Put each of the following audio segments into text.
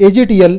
AGTL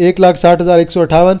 1,60,158,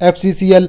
FCCL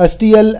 STL,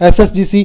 SSGC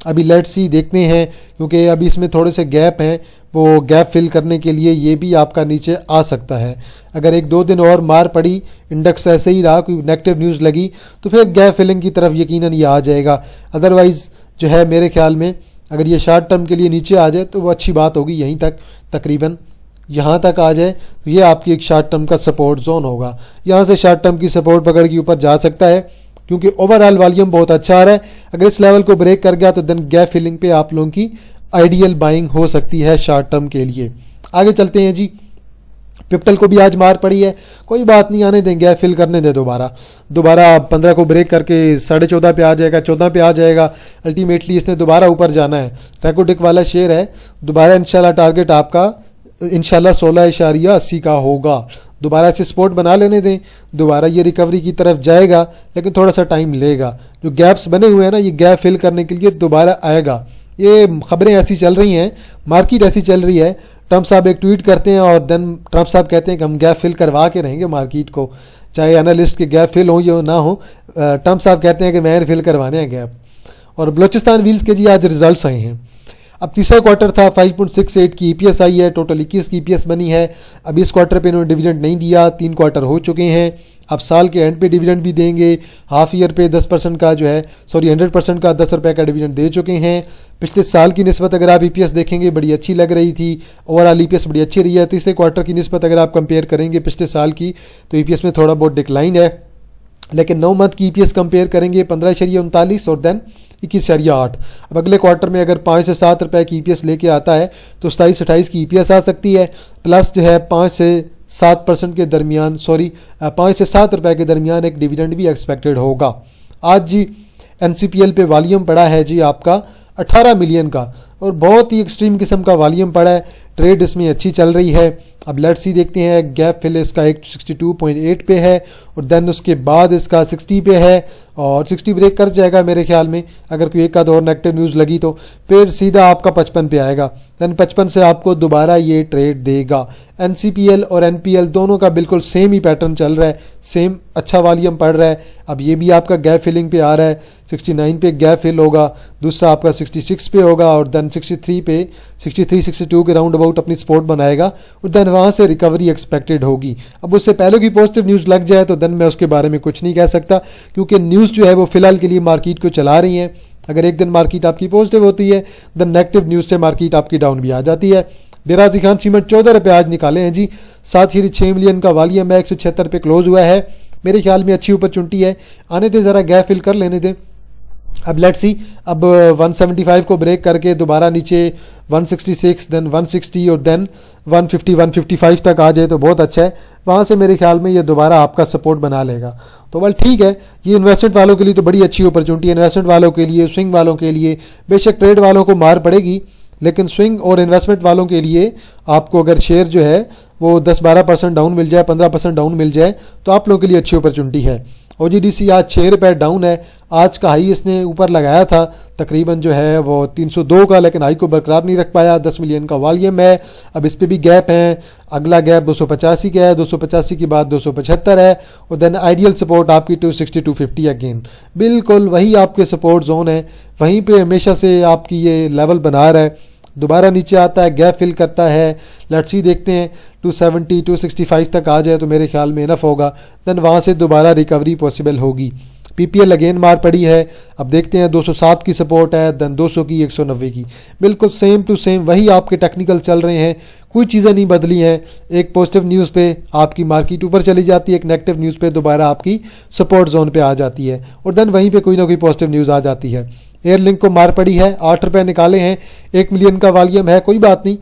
ابھی let's see دیکھتے ہیں، کیونکہ ابھی اس میں تھوڑے سے گیپ ہیں، وہ گیپ فل کرنے کے لیے یہ بھی آپ کا نیچے آ سکتا ہے۔ اگر 1-2 دن اور مار پڑی، انڈیکس ایسے ہی رہا، کوئی نیگیٹو نیوز لگی، تو پھر گیپ فلنگ کی طرف یقیناً یہ آ جائے گا۔ ادروائز جو ہے میرے خیال میں اگر یہ شارٹ ٹرم کے لیے نیچے آ جائے تو وہ اچھی بات ہوگی، یہیں تک تقریباً یہاں تک آ جائے تو یہ آپ کی ایک شارٹ ٹرم کا سپورٹ زون ہوگا۔ یہاں سے شارٹ ٹرم کی سپورٹ پکڑ کے اوپر جا سکتا ہے، کیونکہ اوور آل والیوم بہت اچھا آ رہا ہے۔ اگر اس لیول کو بریک کر گیا تو دین گیپ فلنگ پہ آپ لوگوں کی آئیڈیل بائنگ ہو سکتی ہے شارٹ ٹرم کے لیے۔ آگے چلتے ہیں جی، پپٹل کو بھی آج مار پڑی ہے، کوئی بات نہیں، آنے دیں، گیپ فل کرنے دیں، دوبارہ 15 کو بریک کر کے 14.5 پہ آ جائے گا، 14 پہ آ جائے گا۔ الٹیمیٹلی اس نے دوبارہ اوپر جانا ہے، ریکوڈک والا شیئر ہے، دوبارہ انشاءاللہ ٹارگٹ آپ کا انشاءاللہ 16.80 کا ہوگا۔ دوبارہ ایسے سپورٹ بنا لینے دیں، دوبارہ یہ ریکوری کی طرف جائے گا، لیکن تھوڑا سا ٹائم لے گا۔ جو گیپس بنے ہوئے ہیں نا، یہ گیپ فل کرنے کے لیے دوبارہ آئے گا۔ یہ خبریں ایسی چل رہی ہیں، مارکیٹ ایسی چل رہی ہے، ٹرمپ صاحب ایک ٹویٹ کرتے ہیں اور دین ٹرمپ صاحب کہتے ہیں کہ ہم گیپ فل کروا کے رہیں گے مارکیٹ کو، چاہے انالسٹ کے گیپ فل ہوں یا نہ ہوں، ٹرمپ صاحب کہتے ہیں کہ میں فل کروانے ہیں گیپ۔ اور بلوچستان ویلز کے جی آج ریزلٹس آئے ہیں۔ اب تیسرا کوارٹر تھا، 5.68 کی ای پی ایس آئی ہے، ٹوٹل 21 کی ای پی ایس بنی ہے۔ اب اس کوارٹر پہ انہوں نے ڈویڈنڈ نہیں دیا، 3 کوارٹر ہو چکے ہیں، اب سال کے اینڈ پہ ڈویڈنڈ بھی دیں گے۔ ہاف ایئر پہ 10% کا جو ہے 100% کا 10 روپے کا ڈویڈنڈ دے چکے ہیں۔ پچھلے سال کی نسبت اگر آپ ای پی ایس دیکھیں گے بڑی اچھی لگ رہی تھی، اوور آل ای پی ایس بڑی اچھی رہی ہے۔ تیسرے کوارٹر کی نسبت اگر آپ کمپیئر کریں گے پچھلے سال کی تو ای پی ایس میں تھوڑا بہت ڈکلائن ہے، لیکن 9 منتھ کی ای پی ایس کمپیئر کریں گے 15.39 اور دین 21.8۔ اب اگلے کوارٹر میں اگر 5 سے 7 روپے کی ای پی ایس لے کے آتا ہے تو 27-28 کی ای پی ایس آ سکتی ہے، پلس جو ہے 5 سے 7% کے درمیان 5 سے 7 روپے کے درمیان ایک ڈیویڈنڈ بھی ایکسپیکٹڈ ہوگا۔ آج جی این سی پی ایل پہ والیوم پڑا ہے جی آپ کا 18 ملین کا، اور بہت ہی ایکسٹریم قسم کا والیوم پڑا ہے، ٹریڈ اس میں اچھی چل رہی ہے۔ اب لیٹس سی دیکھتے ہیں، گیپ فل اس کا 62.8 پہ ہے، اور دین اس کے بعد اس کا 60 پہ ہے، اور 60 بریک کر جائے گا میرے خیال میں، اگر کوئی ایک آدھ اور نیگیٹو نیوز لگی تو پھر سیدھا آپ کا 55 پہ آئے گا، دین 55 سے آپ کو دوبارہ یہ ٹریڈ دے گا۔ این سی پی ایل اور این پی ایل دونوں کا بالکل سیم ہی پیٹرن چل رہا ہے، سیم اچھا والیوم پڑ رہا ہے۔ اب یہ بھی آپ کا گیپ فلنگ پہ آ رہا ہے، 69 پہ گیپ فل ہوگا، دوسرا آپ کا 66 پہ ہوگا، اور دین 63-62 کے راؤنڈ اباؤٹ اپنی سپورٹ بنائے گا، اور دین وہاں سے ریکوری ایکسپیکٹڈ ہوگی۔ اب اس سے پہلے کی پازیٹیو نیوز لگ جائے تو دین میں اس کے بارے میں کچھ نہیں کہہ سکتا، کیونکہ نیوز جو ہے وہ فی الحال کے لیے مارکیٹ کو چلا رہی ہیں۔ اگر ایک دن مارکیٹ آپ کی پازیٹیو ہوتی ہے دین نیگیٹو نیوز سے مارکیٹ آپ کی ڈاؤن بھی آ جاتی ہے۔ ڈیرازی خان سیمنٹ 14 روپے آج نکالے ہیں جی، 7.6 ملین کا والیوم ہے، 176 پہ کلوز ہوا ہے، میرے خیال میں اچھی اپرچونٹی ہے، آنے دیں، ذرا گیپ فل کر لینے دیں۔ اب لیٹس سی، اب 175 کو بریک کر کے دوبارہ نیچے 166 دین 160 اور دین 150-155 تک آ جائے تو بہت اچھا ہے، وہاں سے میرے خیال میں یہ دوبارہ آپ کا سپورٹ بنا لے گا تو بل ٹھیک ہے۔ یہ انویسٹمنٹ والوں کے لیے تو بڑی اچھی اپرچونٹی ہے، انویسٹمنٹ والوں کے لیے، سوئنگ والوں کے لیے، بے شک ٹریڈ والوں کو مار پڑے گی، لیکن سوئنگ اور انویسٹمنٹ والوں کے لیے آپ کو اگر شیئر جو ہے وہ 10-12% ڈاؤن مل جائے، 15% ڈاؤن مل جائے تو آپ لوگوں کے لیے اچھی اپرچونٹی ہے۔ او جی ڈی سی آج 6 روپے ڈاؤن ہے، آج کا ہائی اس نے اوپر لگایا تھا تقریباً جو ہے وہ 302 کا، لیکن ہائی کو برقرار نہیں رکھ پایا، 10 ملین کا والیوم ہے۔ اب اس پہ بھی گیپ ہے، اگلا گیپ 285 کا ہے، 285 کے بعد 275 ہے، اور دین آئیڈیل سپورٹ آپ کی 260-250 اگین، بالکل وہی آپ کے سپورٹ زون ہے، وہیں پہ ہمیشہ سے آپ کی یہ لیول بنا رہا ہے۔ دوبارہ نیچے آتا ہے، گیپ فل کرتا ہے، لیٹس سی دیکھتے ہیں 270-265 تک آ جائے تو میرے خیال میں انف ہوگا، دین وہاں سے دوبارہ ریکوری پاسبل ہوگی۔ پی پی ایل اگین مار پڑی ہے، اب دیکھتے ہیں 207 کی سپورٹ ہے، دین 200 کی، 190 کی، بالکل سیم ٹو سیم وہی آپ کے ٹیکنیکل چل رہے ہیں، کوئی چیزیں نہیں بدلی ہیں۔ ایک پازیٹیو نیوز پہ آپ کی مارکیٹ اوپر چلی جاتی ہے، ایک نیگیٹو نیوز پہ دوبارہ آپ کی سپورٹ زون پہ آ جاتی ہے، اور دین وہیں پہ کوئی نہ کوئی پازیٹیو نیوز آ جاتی ہے۔ ایئر لنک کو مار پڑی ہے، 8 روپے نکالے ہیں، 1 ملین کا والیوم ہے، کوئی بات نہیں،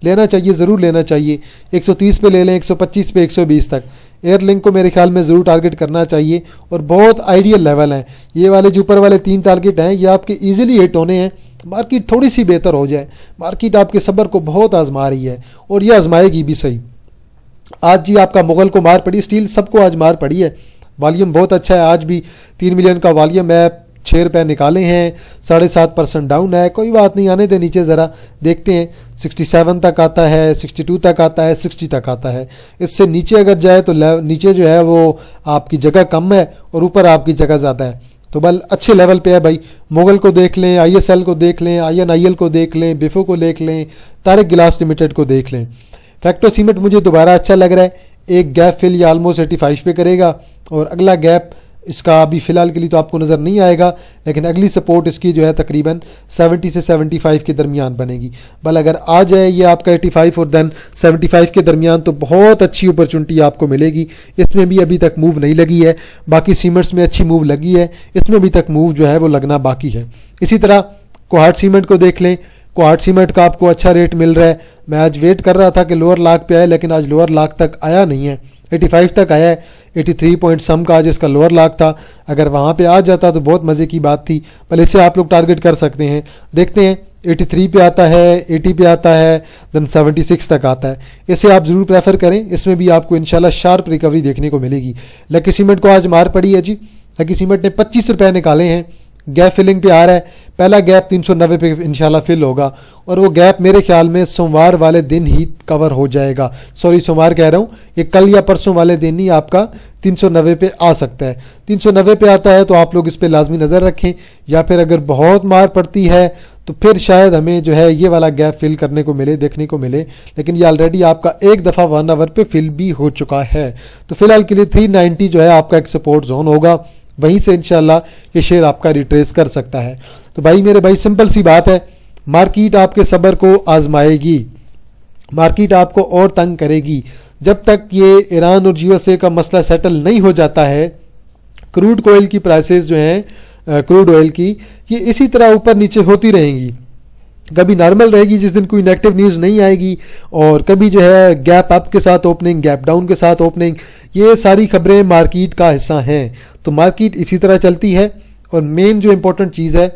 لینا چاہیے، ضرور لینا چاہیے، 130 پہ لے لیں، 125 پہ، 120 تک ایئر لنک کو میرے خیال میں ضرور ٹارگٹ کرنا چاہیے، اور بہت آئیڈیل لیول ہیں یہ والے، جو اوپر والے 3 ٹارگٹ ہیں یہ آپ کے ایزیلی ہٹ ہونے ہیں، مارکیٹ تھوڑی سی بہتر ہو جائے، مارکیٹ آپ کے صبر کو بہت آزما رہی ہے اور یہ آزمائے گی بھی صحیح۔ آج جی آپ کا مغل کو مار پڑی، اسٹیل سب کو آج مار پڑی ہے، والیوم بہت اچھا ہے، آج بھی 3 ملین کا والیوم ہے، 6 روپے نکالے ہیں، 7.5% ڈاؤن ہے، کوئی بات نہیں، آنے دیں نیچے، ذرا دیکھتے ہیں 67 تک آتا ہے، 62 تک آتا ہے، 60 تک آتا ہے، اس سے نیچے اگر جائے تو نیچے جو ہے وہ آپ کی جگہ کم ہے اور اوپر آپ کی جگہ زیادہ ہے، تو بل اچھے لیول پہ ہے بھائی. مغل کو دیکھ لیں, ISL کو دیکھ لیں, INIL کو دیکھ لیں, بفو کو دیکھ لیں, طارق گلاس لمیٹڈ کو دیکھ لیں. فیکٹو سیمنٹ مجھے دوبارہ اچھا لگ رہا ہے. ایک گیپ فل یہ آلموسٹ 85 پہ کرے گا, اور اگلا گیپ اس کا ابھی فی الحال کے لیے تو آپ کو نظر نہیں آئے گا, لیکن اگلی سپورٹ اس کی جو ہے تقریباً 70 سے 75 کے درمیان بنے گی. بل اگر آ جائے یہ آپ کا 85 اور دین 75 کے درمیان تو بہت اچھی اپرچونٹی آپ کو ملے گی. اس میں بھی ابھی تک موو نہیں لگی ہے, باقی سیمنٹس میں اچھی موو لگی ہے, اس میں ابھی تک موو جو ہے وہ لگنا باقی ہے. اسی طرح کوہاٹ سیمنٹ کو دیکھ لیں. کوہاٹ سیمنٹ کا آپ کو اچھا ریٹ مل رہا ہے. میں آج ویٹ کر رہا تھا کہ لوور لاک پہ آئے, لیکن آج لوور لاک تک آیا نہیں ہے, 85 تک آیا ہے. 83 پوائنٹ سم کا آج اس کا لوور لاک تھا. اگر وہاں پہ آ جاتا تو بہت مزے کی بات تھی, بل اسے آپ لوگ ٹارگٹ کر سکتے ہیں. دیکھتے ہیں 83 پہ آتا ہے, 80 پہ آتا ہے, دین 76 تک آتا ہے. اسے آپ ضرور پریفر کریں, اس میں بھی آپ کو انشاءاللہ شارپ ریکوری دیکھنے کو ملے گی. لکی سیمنٹ کو آج مار پڑی ہے جی. لکی سیمنٹ نے 25 روپے نکالے ہیں, گیپ فلنگ پہ آ رہا ہے. پہلا گیپ 390 پہ انشاءاللہ فل ہوگا, اور وہ گیپ میرے خیال میں سوموار والے دن ہی کور ہو جائے گا. سوری, سوموار کہہ رہا ہوں, یہ کل یا پرسوں والے دن ہی آپ کا 390 پہ آ سکتا ہے. 390 پہ آتا ہے تو آپ لوگ اس پہ لازمی نظر رکھیں, یا پھر اگر بہت مار پڑتی ہے تو پھر شاید ہمیں جو ہے یہ والا گیپ فل کرنے کو ملے, دیکھنے کو ملے. لیکن یہ آلریڈی آپ کا ایک دفعہ 1 آور پہ فل بھی ہو چکا ہے. تو فی الحال کے لیے 390 جو ہے آپ کا ایک سپورٹ زون ہوگا, وہیں سے انشاءاللہ یہ شیئر آپ کا ریٹریس کر سکتا ہے. تو بھائی میرے بھائی سمپل سی بات ہے, مارکیٹ آپ کے صبر کو آزمائے گی, مارکیٹ آپ کو اور تنگ کرے گی. جب تک یہ ایران اور USA کا مسئلہ سیٹل نہیں ہو جاتا ہے, کروڈ آئل کی پرائسز جو ہیں, کروڈ آئل کی, یہ اسی طرح اوپر نیچے ہوتی رہیں گی. کبھی نارمل رہے گی جس دن کوئی نیگیٹو نیوز نہیں آئے گی, اور کبھی جو ہے گیپ اپ کے ساتھ اوپننگ, گیپ ڈاؤن کے ساتھ اوپننگ. یہ ساری خبریں مارکیٹ کا حصہ ہیں. تو مارکیٹ اسی طرح چلتی ہے. اور مین جو امپورٹنٹ چیز ہے,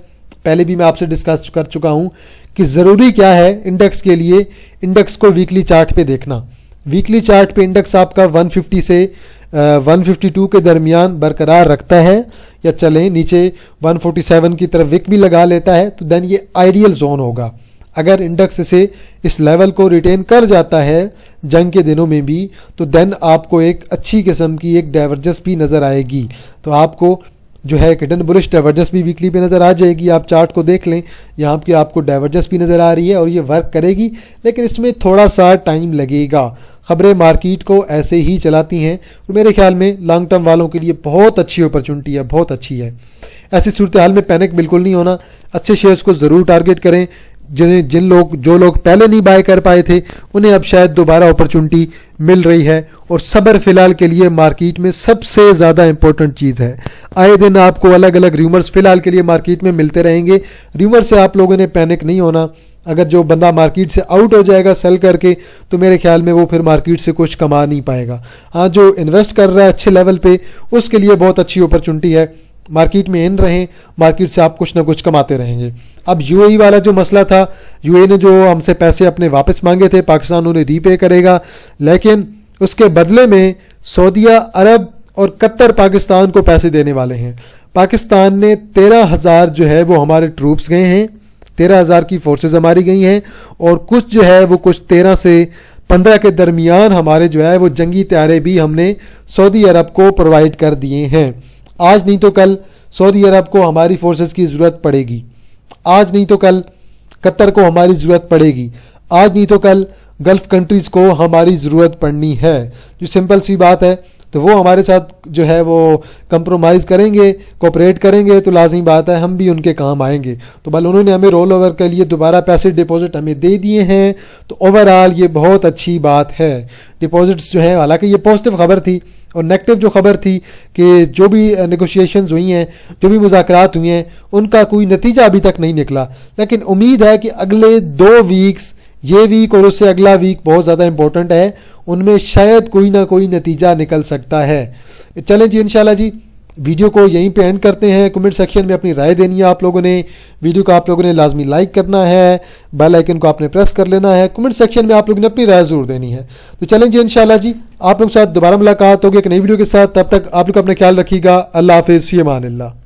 پہلے بھی میں آپ سے ڈسکس کر چکا ہوں کہ ضروری کیا ہے انڈیکس کے لیے, انڈیکس کو ویکلی چارٹ پہ دیکھنا. ویکلی چارٹ پہ انڈیکس آپ کا 150 سے 152 کے درمیان برقرار رکھتا ہے, یا چلیں نیچے 147 کی طرف وک بھی لگا لیتا ہے, تو دین یہ آئیڈیل زون ہوگا. اگر انڈیکس سے اس لیول کو ریٹین کر جاتا ہے جنگ کے دنوں میں بھی, تو دین آپ کو ایک اچھی قسم کی ایک ڈائیورجنس بھی نظر آئے گی. تو آپ کو جو ہے ہڈن بلش ڈائیورجنس بھی ویکلی پہ نظر آ جائے گی. آپ چارٹ کو دیکھ لیں, یہاں پہ آپ کو ڈائیورجنس بھی نظر آ رہی ہے, اور یہ ورک کرے گی, لیکن اس میں تھوڑا سا ٹائم لگے گا. خبریں مارکیٹ کو ایسے ہی چلاتی ہیں, اور میرے خیال میں لانگ ٹرم والوں کے لیے بہت اچھی اپرچونٹی ہے, بہت اچھی ہے. ایسی صورتحال میں پینک بالکل نہیں ہونا. اچھے شیئرز کو ضرور ٹارگٹ کریں. جو لوگ پہلے نہیں بائی کر پائے تھے, انہیں اب شاید دوبارہ اپرچونٹی مل رہی ہے. اور صبر فی الحال کے لیے مارکیٹ میں سب سے زیادہ امپورٹنٹ چیز ہے. آئے دن آپ کو الگ الگ ریومرز فی الحال کے لیے مارکیٹ میں ملتے رہیں گے. ریومر سے آپ لوگوں نے پینک نہیں ہونا. اگر جو بندہ مارکیٹ سے آؤٹ ہو جائے گا سیل کر کے, تو میرے خیال میں وہ پھر مارکیٹ سے کچھ کما نہیں پائے گا. ہاں, جو انویسٹ کر رہا ہے اچھے لیول پہ, اس کے لیے بہت اچھی اپرچونٹی ہے. مارکیٹ میں ان رہیں, مارکیٹ سے آپ کچھ نہ کچھ کماتے رہیں گے. اب UAE والا جو مسئلہ تھا, UAE نے جو ہم سے پیسے اپنے واپس مانگے تھے, پاکستان انہیں ری پے کرے گا, لیکن اس کے بدلے میں سعودیہ عرب اور قطر پاکستان کو پیسے دینے والے ہیں. پاکستان نے 13,000 جو ہے وہ ہمارے ٹروپس گئے ہیں, 13,000 کی فورسز ہماری گئی ہیں, اور کچھ جو ہے وہ کچھ 13 سے 15 کے درمیان ہمارے جو ہے وہ جنگی طیارے بھی ہم نے سعودی عرب کو پرووائڈ کر دیے ہیں. آج نہیں تو کل سعودی عرب کو ہماری فورسز کی ضرورت پڑے گی, آج نہیں تو کل قطر کو ہماری ضرورت پڑے گی, آج نہیں تو کل گلف کنٹریز کو ہماری ضرورت پڑنی ہے. جو سمپل سی بات ہے, تو وہ ہمارے ساتھ جو ہے وہ کمپرومائز کریں گے, کوپریٹ کریں گے, تو لازمی بات ہے ہم بھی ان کے کام آئیں گے. تو بل انہوں نے ہمیں رول اوور کے لیے دوبارہ پیسے ڈپازٹ ہمیں دے دیے ہیں, تو اوور آل یہ بہت اچھی بات ہے. ڈپازٹس جو ہیں, حالانکہ یہ پازیٹیو خبر تھی, اور نیگیٹو جو خبر تھی کہ جو بھی نیگوشیشنز ہوئی ہیں, جو بھی مذاکرات ہوئے ہیں, ان کا کوئی نتیجہ ابھی تک نہیں نکلا. لیکن امید ہے کہ اگلے 2 ویکس, یہ ویک اور اس سے اگلا ویک بہت زیادہ امپورٹنٹ ہے, ان میں شاید کوئی نہ کوئی نتیجہ نکل سکتا ہے. چلیں جی, انشاءاللہ جی ویڈیو کو یہیں پہ اینڈ کرتے ہیں. کمنٹ سیکشن میں اپنی رائے دینی ہے آپ لوگوں نے. ویڈیو کو آپ لوگوں نے لازمی لائک کرنا ہے, بیل آئیکن کو آپ نے پریس کر لینا ہے. کمنٹ سیکشن میں آپ لوگوں نے اپنی رائے ضرور دینی ہے. تو چلیں جی, انشاءاللہ جی آپ لوگوں کے ساتھ دوبارہ ملاقات ہوگی ایک نئی ویڈیو کے ساتھ. تب تک آپ لوگ اپنا خیال رکھیے گا. اللہ حافظ, فی امان اللہ.